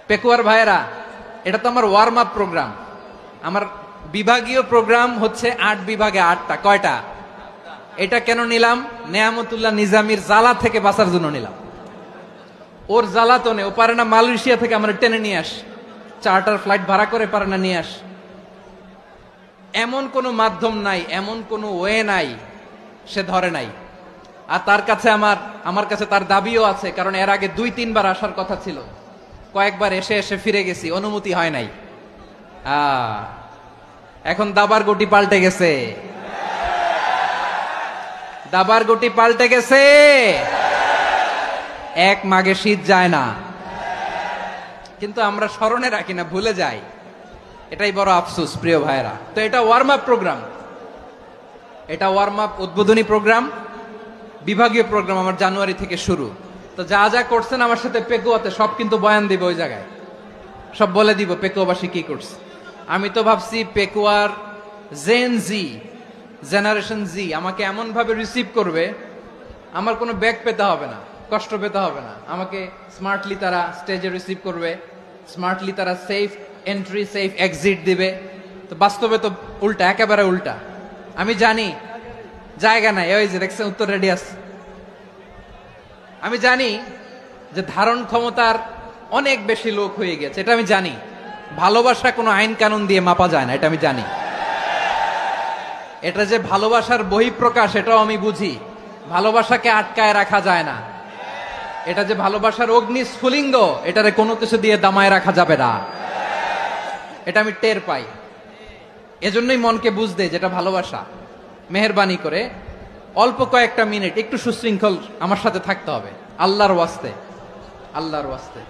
পেকুয়ার ভাইয়েরা, এটা তো আমার ওয়ার্ম আপ প্রোগ্রাম। আমার বিভাগীয় প্রোগ্রাম হচ্ছে 8 বিভাগে 8টা। কয়টা? এটা কেন নিলাম? নেয়ামতুল্লাহ নিজামীর জ্বালা থেকে বাঁচার জন্য নিলাম। ওর জ্বালাতনে ও পারে না মালয়েশিয়া থেকে আমার টেনে নিয়ে আস, চার্টার ফ্লাইট ভাড়া করে পারে না নিয়ে আস। এমন কোনো মাধ্যম নাই, এমন কোনো ওয়ে নাই সে ধরে নাই। আর তার কাছে আমার কাছে তার দাবিও আছে, কারণ এর আগে 2-3 বার আসার কথা ছিল, কয়েকবার এসে এসে ফিরে গেছি, অনুমতি হয় নাই। এখন দাবার গুটি পাল্টে গেছে, দাবার গুটি পাল্টে গেছে। এক মাঘে শীত যায় না, কিন্তু আমরা স্মরণে রাখি না, ভুলে যাই। এটাই বড় আফসোস প্রিয় ভাইরা। তো এটা ওয়ার্ম আপ প্রোগ্রাম, এটা ওয়ার্ম আপ উদ্বোধনী প্রোগ্রাম, বিভাগীয় প্রোগ্রাম আমার জানুয়ারি থেকে শুরু। তো যা যা করছেন আমার সাথে পেকুয়াতে সব কিন্তু বয়ান দিব, ওই জায়গায় সব বলে দিব পেকুয়াবাসী কি করছে। আমি তো ভাবছি পেকুয়ার জেনারেশন জি আমাকে এমন ভাবে রিসিভ করবে, আমার কোনো ব্যাগ পেতে হবে না, কষ্ট পেতে হবে না। আমাকে স্মার্টলি তারা স্টেজে রিসিভ করবে, স্মার্টলি তারা সেফ এন্ট্রি সেফ এক্সিট দিবে। তো বাস্তবে তো উল্টা, একেবারে উল্টা। আমি জানি জায়গা নাই, ওই যে দেখছেন উত্তর রেডি আছে। আমি জানি যে ধারণ ক্ষমতার অনেক বেশি লোক হয়ে গেছে, এটা আমি জানি। ভালোবাসা কোনো আইন কানুন দিয়ে মাপা যায় না, এটা আমি জানি। এটা যে ভালোবাসার বহিঃপ্রকাশ, এটাও আমি বুঝি। ভালোবাসাকে আটকায় রাখা যায় না। এটা যে ভালোবাসার অগ্নি স্ফুলিঙ্গ, এটারে কোনো কিছু দিয়ে দামায় রাখা যাবে না, এটা আমি টের পাই। এজন্যই মনকে বুঝতে যেটা ভালোবাসা। মেহেরবানি করে অল্প কয়েকটা মিনিট একটু সুশৃঙ্খল আমার সাথে থাকতে হবে, আল্লাহর ওয়াস্তে, আল্লাহর ওয়াস্তে।